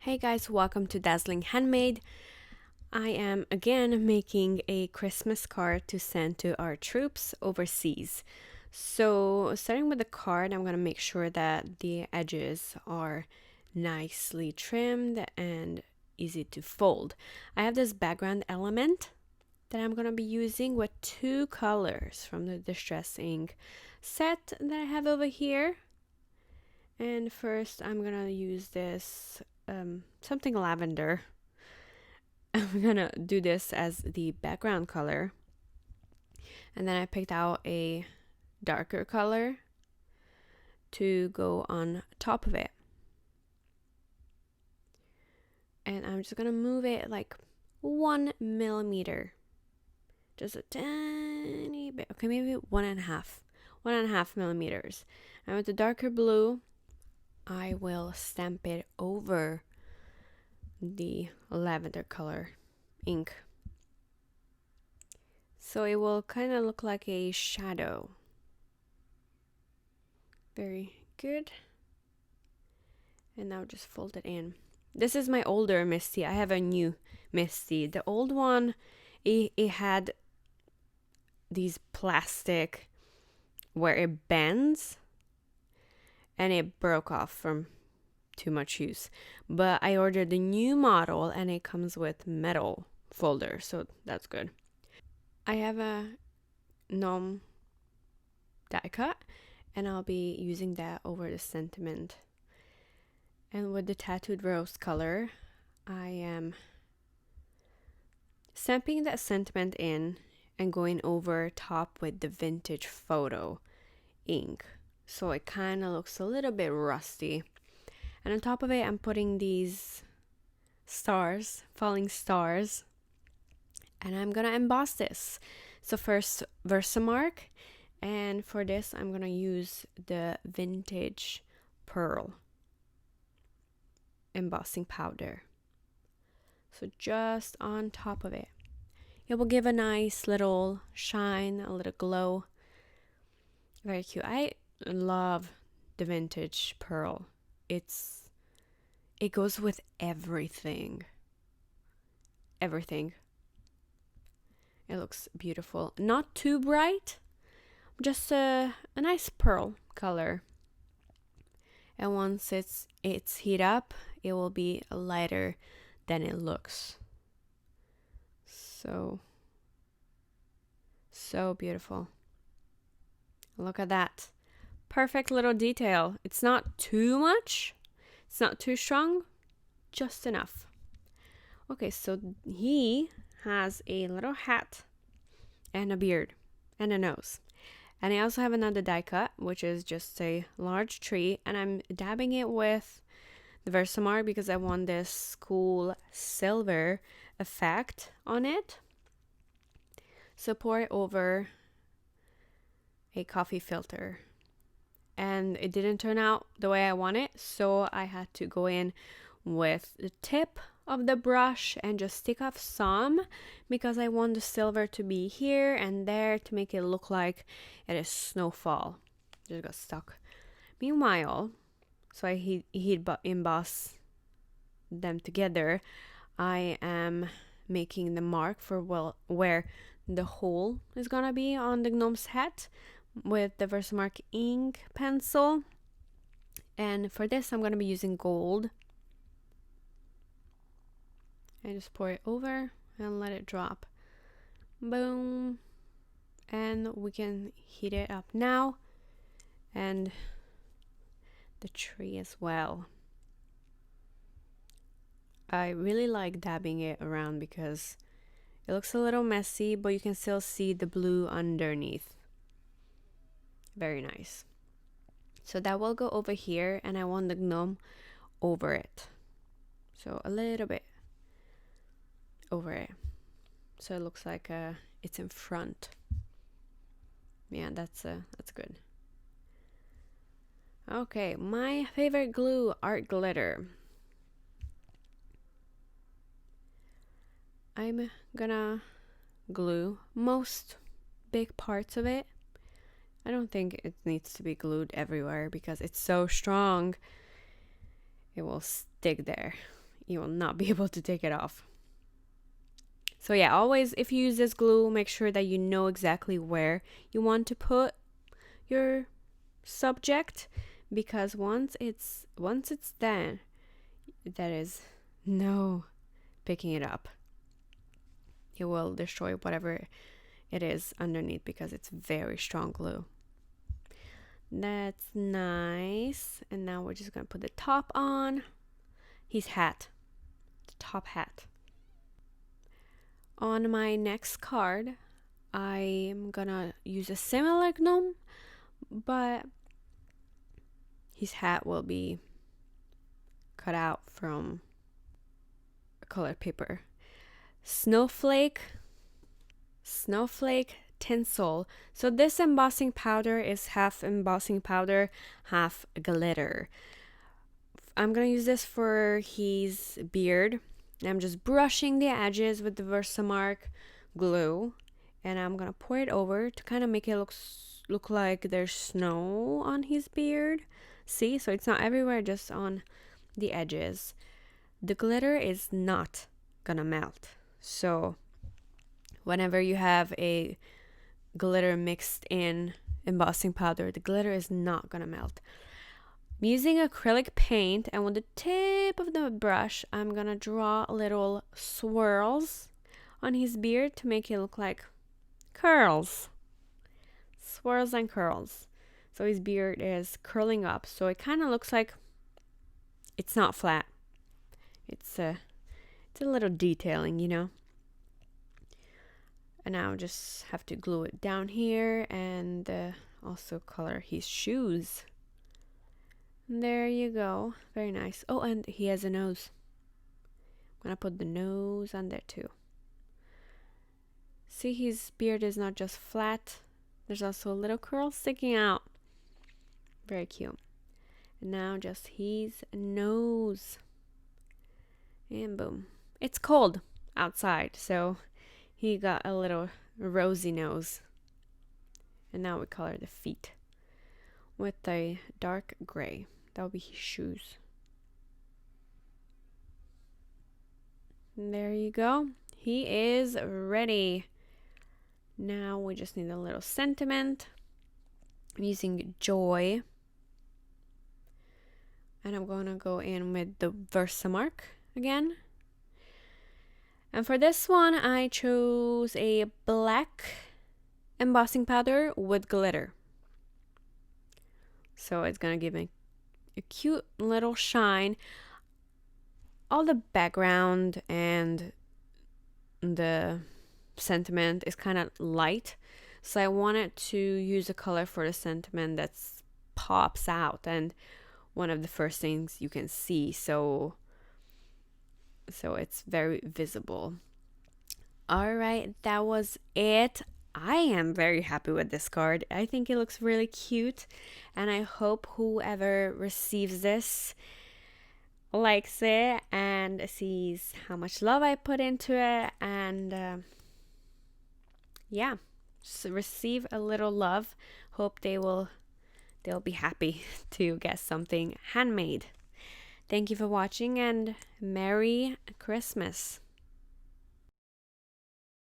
Hey guys, welcome to Dazzling Handmade. I am again making a Christmas card to send to our troops overseas. So, starting with the card, I'm going to make sure that the edges are nicely trimmed and easy to fold. I have this background element that I'm going to be using with two colors from the Distress ink set that I have over here. And first, I'm going to use this something lavender. I'm gonna do this as the background color, and then I picked out a darker color to go on top of it, and I'm just gonna move it like 1 millimeter, just a tiny bit. Okay, maybe 1.5 millimeters. And with the darker blue, I will stamp it over the lavender color ink, so it will kind of look like a shadow. Very good. And now just fold it in. This is my older Misty. I have a new Misty. The old one, it had these plastic where it bends and it broke off from too much use. But I ordered the new model and it comes with metal folder, so that's good. I have a Gnome die cut and I'll be using that over the sentiment. And with the tattooed rose color, I am stamping that sentiment in and going over top with the vintage photo ink, so it kind of looks a little bit rusty. And on top of it, I'm putting these stars, falling stars, and I'm gonna emboss this. So first, Versamark, and for this, I'm gonna use the vintage pearl embossing powder. So just on top of it. It will give a nice little shine, a little glow. Very cute. I love the vintage pearl. It goes with everything. Everything. It looks beautiful. Not too bright. Just a nice pearl color. And once it's heat up, it will be lighter than it looks. So beautiful. Look at that. Perfect little detail. It's not too much. It's not too strong. Just enough. Okay, so he has a little hat and a beard and a nose. And I also have another die cut, which is just a large tree, and I'm dabbing it with the Versamark because I want this cool silver effect on it. So pour it over a coffee filter. And it didn't turn out the way I want it, so I had to go in with the tip of the brush and just stick off some, because I want the silver to be here and there to make it look like it is snowfall. Just got stuck. Meanwhile, so I heat emboss them together, I am making the mark for where the hole is gonna be on the gnome's hat with the Versamark ink pencil. And for this, I'm gonna be using gold. I just pour it over and let it drop. Boom. And we can heat it up now. And the tree as well. I really like dabbing it around because it looks a little messy, but you can still see the blue underneath. Very nice. So that will go over here, and I want the gnome over it. So a little bit over it, so it looks like it's in front. Yeah, that's good. Okay, my favorite glue, art glitter. I'm gonna glue most big parts of it. I don't think it needs to be glued everywhere because it's so strong. It will stick there you will not be able to take it off. So yeah, always if you use this glue, make sure that you know exactly where you want to put your subject, because once it's done, that is no picking it up. It will destroy whatever it is underneath because it's very strong glue. That's nice. And now we're just gonna put the top on. His hat, the top hat. On my next card, I'm gonna use a similar gnome, but his hat will be cut out from a colored paper. Snowflake tinsel. So this embossing powder is half embossing powder, half glitter. I'm gonna use this for his beard. I'm just brushing the edges with the Versamark glue, and I'm gonna pour it over to kind of make it look like there's snow on his beard. See, so it's not everywhere, just on the edges. The glitter is not gonna melt, so whenever you have a glitter mixed in embossing powder, the glitter is not gonna melt. I'm using acrylic paint, and with the tip of the brush, I'm gonna draw little swirls on his beard to make it look like curls. Swirls and curls. So his beard is curling up, so it kind of looks like it's not flat. It's a little detailing, you know. And now just have to glue it down here and also color his shoes. There you go. Very nice. Oh, and he has a nose. I'm gonna put the nose on there too. See, his beard is not just flat. There's also a little curl sticking out. Very cute. And now just his nose. And boom. It's cold outside, so he got a little rosy nose. And now we color the feet with a dark gray. That'll be his shoes. And there you go. He is ready. Now we just need a little sentiment. I'm using Joy. And I'm going to go in with the Versamark again. And for this one, I chose a black embossing powder with glitter. So it's going to give me a cute little shine. All the background and the sentiment is kind of light, so I wanted to use a color for the sentiment that pops out and one of the first things you can see, so it's very visible. All right, that was it. I am very happy with this card. I think it looks really cute, and I hope whoever receives this likes it and sees how much love I put into it, and yeah, so receive a little love. Hope they'll be happy to get something handmade. Thank you for watching, and Merry Christmas.